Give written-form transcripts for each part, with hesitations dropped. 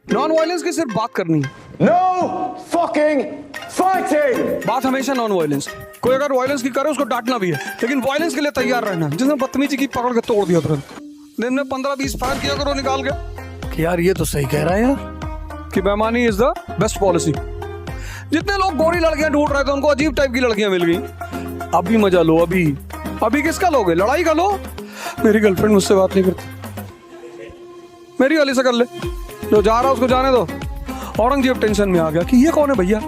Non violence की सिर्फ बात करनी है, No fucking fighting! बात हमेशा नॉन वायलेंस। कोई अगर वायलेंस की करे उसको डांटना भी है, लेकिन वायलेंस के लिए तैयार रहना। जिसने बदतमीजी की पकड़ के तोड़ दिया तुरंत, दिन में 15-20 फायर किया करो निकाल के कि यार ये तो सही कह रहा है यार कि बेईमानी इज द बेस्ट पॉलिसी। जितने लोग गोरी लड़कियां ढूंढ रहे थे उनको अजीब टाइप की लड़कियां मिल गई। अभी मजा लो, अभी किसका लोगे? लड़ाई का लो। मेरी गर्लफ्रेंड मुझसे बात नहीं करती, मेरी वाली से कर ले, जो जा रहा उसको जाने दो। औरंगजेब टेंशन में आ गया कि ये कौन है भैया?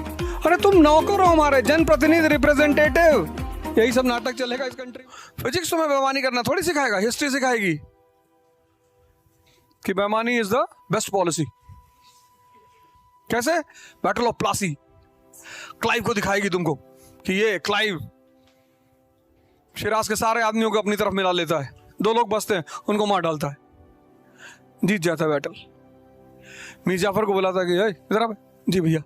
अरे तुम नौकर हो हमारे, जनप्रतिनिधि, रिप्रेजेंटेटिव। यही सब नाटक चलेगा इस कंट्री में। फिजिक्स तुम्हें बेईमानी करना थोड़ी सिखाएगा, हिस्ट्री सिखाएगी कि बेईमानी इज द बेस्ट पॉलिसी। कैसे? बैटल ऑफ प्लासी क्लाइव को दिखाएगी तुमको कि ये क्लाइव शिराज के सारे आदमियों को अपनी तरफ मिला लेता है, 2 लोग बसते हैं, उनको मार डालता है, जीत जाता है बैटल। मीर जाफर को बोला था कि इधर आ। जी भैया।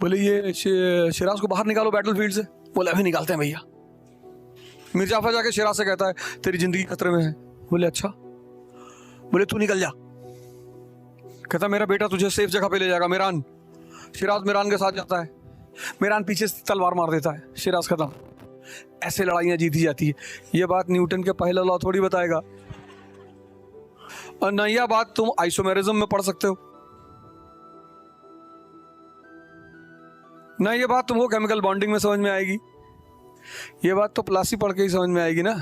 बोले ये शिराज को बाहर निकालो बैटल फील्ड से। बोले अभी निकालते हैं भैया। मीर जाफर जाके शिराज से कहता है तेरी जिंदगी खतरे में है। बोले अच्छा। बोले तू निकल जा। कहता मेरा बेटा तुझे सेफ जगह पे ले जाएगा, मिरान। शिराज मिरान के साथ जाता है, मिरान पीछे से तलवार मार देता है, शिराज खत्म। ऐसे लड़ाइयां जीती जाती है। ये बात न्यूटन के पहला लॉ थोड़ी बताएगा, और न यह बात तुम आइसोमेरिज्म में पढ़ सकते हो, ना ये बात तुमको केमिकल बॉन्डिंग में समझ में आएगी। ये बात तो प्लासी पढ़ के ही समझ में आएगी ना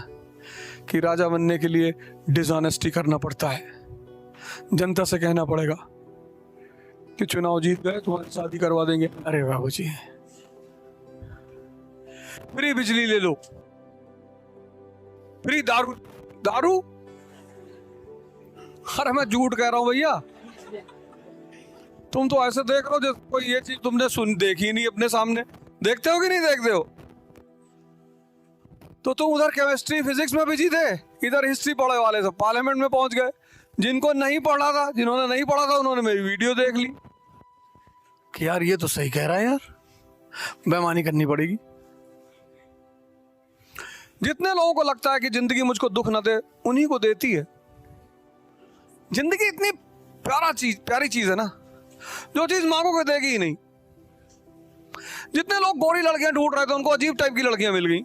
कि राजा बनने के लिए डिसऑनेस्टी करना पड़ता है। जनता से कहना पड़ेगा कि चुनाव जीत गए तुम्हारी शादी करवा देंगे। अरे बाबूजी, फ्री बिजली ले लो, फ्री दारू। अरे मैं झूठ कह रहा हूं भैया, तुम तो ऐसे देख रहे हो जैसे कोई ये चीज तुमने देखी नहीं अपने सामने। देखते हो कि नहीं देखते हो? तो तुम उधर केमिस्ट्री फिजिक्स में बिजी थे, इधर हिस्ट्री पढ़े वाले सब पार्लियामेंट में पहुंच गए। जिनको नहीं पढ़ा था, जिन्होंने नहीं पढ़ा था, उन्होंने मेरी वीडियो देख ली कि यार ये तो सही कह रहा है यार, बेईमानी करनी पड़ेगी। जितने लोगों को लगता है कि जिंदगी मुझको दुख न दे, उन्हीं को देती है। जिंदगी इतनी प्यारी चीज है ना, जो चीज मांगोगे देगी ही नहीं। जितने लोग गोरी लड़कियां ढूंढ रहे थे उनको अजीब टाइप की लड़कियां मिल गई।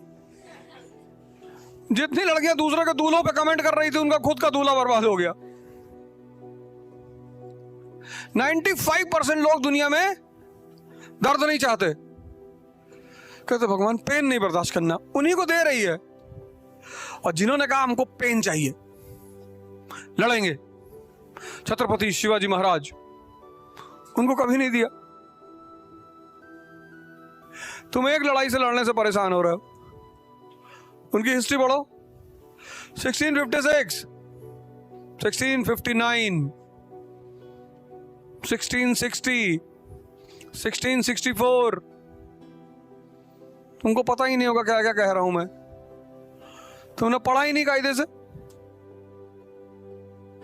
जितनी लड़कियां दूसरे के दूल्हों पे कमेंट कर रही थी, उनका खुद का दूल्हा बर्बाद हो गया। 95% लोग दुनिया में दर्द नहीं चाहते, कहते भगवान पेन नहीं बर्दाश्त करना, उन्हीं को दे रही है। और जिन्होंने कहा हमको पेन चाहिए, लड़ेंगे, छत्रपति शिवाजी महाराज, उनको कभी नहीं दिया। तुम एक लड़ाई से लड़ने से परेशान हो रहे हो, उनकी हिस्ट्री पढ़ो। 1656, 1659, 1660, 1664। तुमको पता ही नहीं होगा क्या क्या कह रहा हूं मैं, तुमने पढ़ा ही नहीं कायदे से।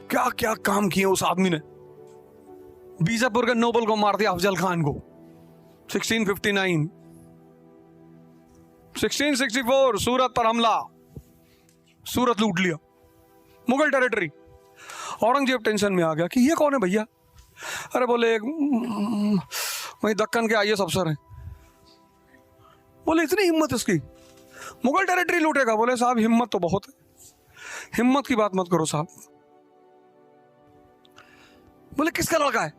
क्या क्या काम किए उस आदमी ने। बीजापुर के नोबल को मार दिया, अफजल खान को, 1659। 1664 सूरत पर हमला, सूरत लूट लिया, मुगल टेरिटरी। औरंगजेब टेंशन में आ गया कि ये कौन है भैया? अरे बोले एक वही दक्कन के आईएएस अफसर हैं। बोले इतनी हिम्मत इसकी, मुगल टेरिटरी लूटेगा? बोले साहब हिम्मत तो बहुत है, हिम्मत की बात मत करो साहब। बोले किसका लड़का है?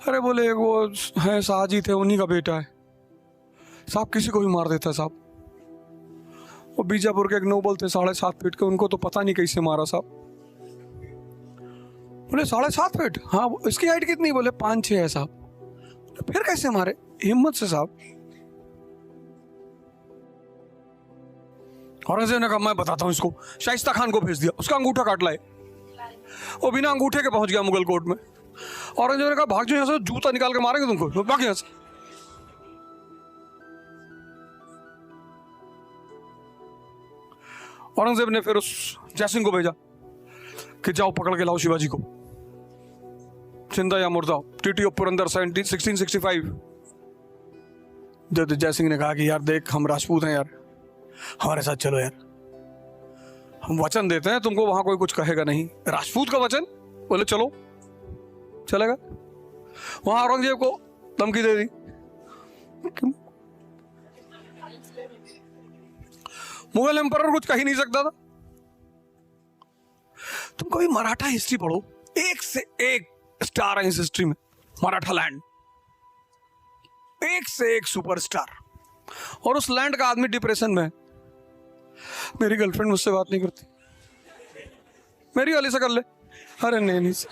अरे बोले वो है शाहजी थे, उन्हीं का बेटा है साहब, किसी को भी मार देता है साहब। वो बीजापुर के एक नोबल थे 7.5 फीट के, उनको तो पता नहीं कैसे मारा साहब। बोले 7.5 फीट? हाँ। इसकी हाइट कितनी? बोले 5-6 है साहब। तो फिर कैसे मारे? हिम्मत से साहब। औरंगजेब ने कहा मैं बताता हूं इसको। शाइस्ता खान को भेज दिया, उसका अंगूठा काट लाए। वो बिना अंगूठे के पहुंच गया मुगल कोर्ट में। औरंगजेब ने कहा भाग जाओ यहाँ से, जूता निकाल के मारेंगे तुमको, तो भाग यहाँ से। औरंगजेब ने फिर उस जयसिंह को भेजा कि जाओ पकड़ के लाओ शिवाजी को, जिंदा या मुर्दा। Treaty of Purandar 1665। जयसिंह ने कहा कि यार देख हम राजपूत हैं यार, हमारे साथ चलो यार, हम वचन देते हैं तुमको, वहां कोई कुछ कहेगा नहीं। राजपूत का वचन? बोले चलो। चलेगा? वहां औरंगजेब को धमकी दे दी। क्यों? मुगल एम्परर कुछ कह ही नहीं सकता था। तुम कभी मराठा हिस्ट्री पढ़ो, एक से एक स्टार है इस हिस्ट्री में। मराठा लैंड एक से एक सुपरस्टार, और उस लैंड का आदमी डिप्रेशन में है। मेरी गर्लफ्रेंड मुझसे बात नहीं करती, मेरी वाली से कर ले। अरे नहीं से।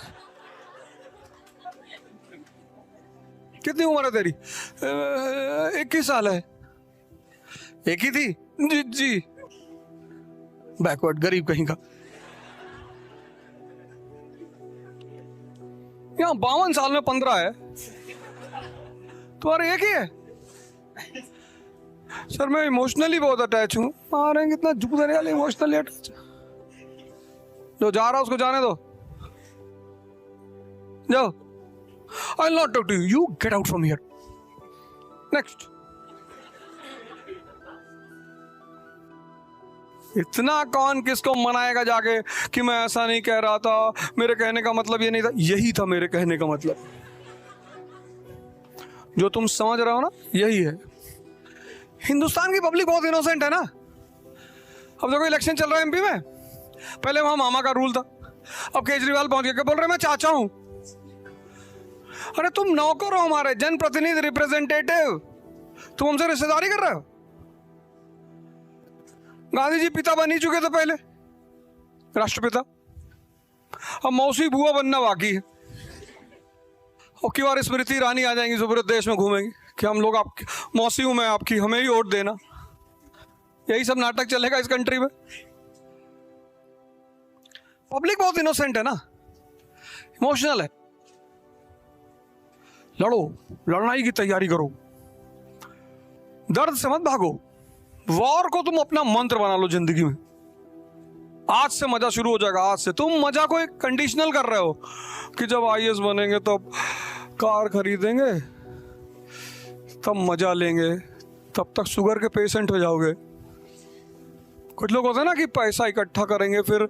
कितनी उम्र है तेरी? 21 साल है। एक ही थी? जी। बैकवर्ड गरीब कहीं का। यहाँ 52 साल में 15 है, तुम्हारे एक ही है? सर मैं इमोशनली बहुत अटैच हूँ। मारेंगे कितना झुक देने वाले इमोशनली अटैच। जो जा रहा उसको जाने दो, जाओ। I will not talk to you, you get out from here. Next. इतना कौन किसको मनाएगा जाके कि मैं ऐसा नहीं कह रहा था, मेरे कहने का मतलब ये नहीं था। यही था मेरे कहने का मतलब, जो तुम समझ रहे हो ना, यही है। हिंदुस्तान की पब्लिक बहुत इनोसेंट है ना। अब देखो इलेक्शन चल रहा है एमपी में, पहले वहां मामा का रूल था, अब केजरीवाल पहुंच गया, बोल रहे मैं चाचा हूं। अरे तुम नौकर हो हमारे, जनप्रतिनिधि, रिप्रेजेंटेटिव, तुम हमसे रिश्तेदारी कर रहे हो। गांधी जी पिता बन ही चुके थे पहले, राष्ट्रपिता। अब मौसी बुआ बनना बाकी है। और की बार स्मृति ईरानी आ जाएंगी, जो पूरे देश में घूमेंगी कि हम लोग आपकी मौसी हूं मैं आपकी, हमें ही वोट देना। यही सब नाटक चलेगा इस कंट्री में। पब्लिक बहुत इनोसेंट है ना, इमोशनल है। लड़ो, लड़ाई की तैयारी करो, दर्द से मत भागो। वॉर को तुम अपना मंत्र बना लो जिंदगी में। आज से मजा शुरू हो जाएगा। आज से तुम मजा को एक कंडीशनल कर रहे हो कि जब आईएएस बनेंगे तब कार खरीदेंगे, तब मजा लेंगे, तब तक शुगर के पेशेंट हो जाओगे। कुछ लोग होते हैं ना कि पैसा इकट्ठा करेंगे, फिर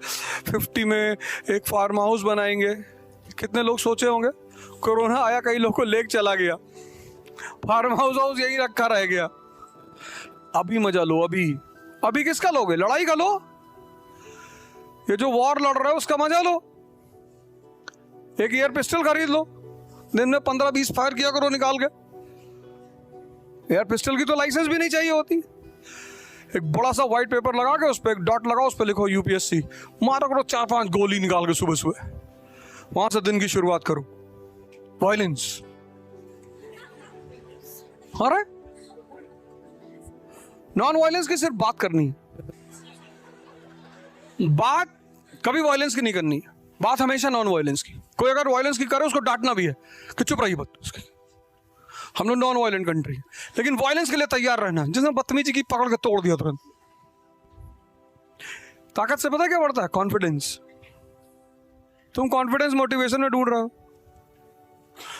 50 में एक फार्म हाउस बनाएंगे। कितने लोग सोचे होंगे, कोरोना आया कई लोग को लेके चला गया, फार्म हाउस यही रखा रह गया। अभी मजा लो। अभी किसका लोगे? लड़ाई का लो। ये जो वॉर लड़ रहे हो उसका मजा लो। एक एयर पिस्टल खरीद लो, दिन में 15-20 फायर किया करो निकाल के। एयर पिस्टल की तो लाइसेंस भी नहीं चाहिए होती। एक बड़ा सा व्हाइट पेपर लगा के उस पर एक डॉट लगाओ, उस पर लिखो यूपीएससी, मारो करो 4-5 गोली निकाल के सुबह सुबह। वहां से दिन की शुरुआत करो। वायलेंस। अरे नॉन वायलेंस की सिर्फ बात करनी है, बात कभी वायलेंस की नहीं करनी है। बात हमेशा नॉन वायलेंस की। कोई अगर वायलेंस की करे उसको डांटना भी है कि चुप रही बात उसकी। हम लोग नॉन वायलेंट कंट्री है, लेकिन वायलेंस के लिए तैयार रहना। जिसने बदतमीजी की पकड़ के तोड़ दिया तुरंत। ताकत से पता क्या बढ़ता है? कॉन्फिडेंस। तुम कॉन्फिडेंस मोटिवेशन में ढूंढ रहे हो।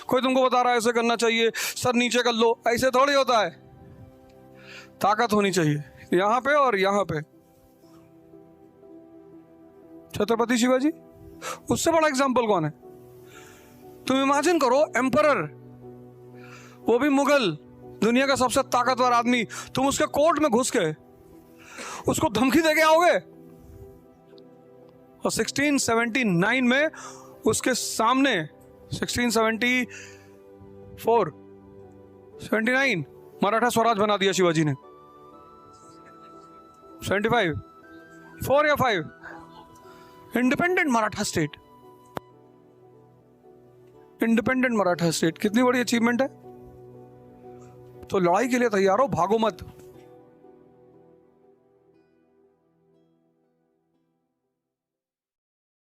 कोई तुमको बता रहा है ऐसे करना चाहिए, सर नीचे कर लो, ऐसे थोड़ी होता है। ताकत होनी चाहिए यहां पे और यहां पे। छत्रपति शिवाजी, उससे बड़ा एग्जाम्पल कौन है? तुम इमेजिन करो, एम्परर, वो भी मुगल, दुनिया का सबसे ताकतवर आदमी, तुम उसके कोर्ट में घुस के उसको धमकी देके आओगे। और 1679 में उसके सामने 1679 मराठा स्वराज बना दिया शिवाजी ने। 75 4 या 5 independent Maratha state. Independent Maratha state कितनी बड़ी अचीवमेंट है। तो लड़ाई के लिए तैयार हो, भागो मत।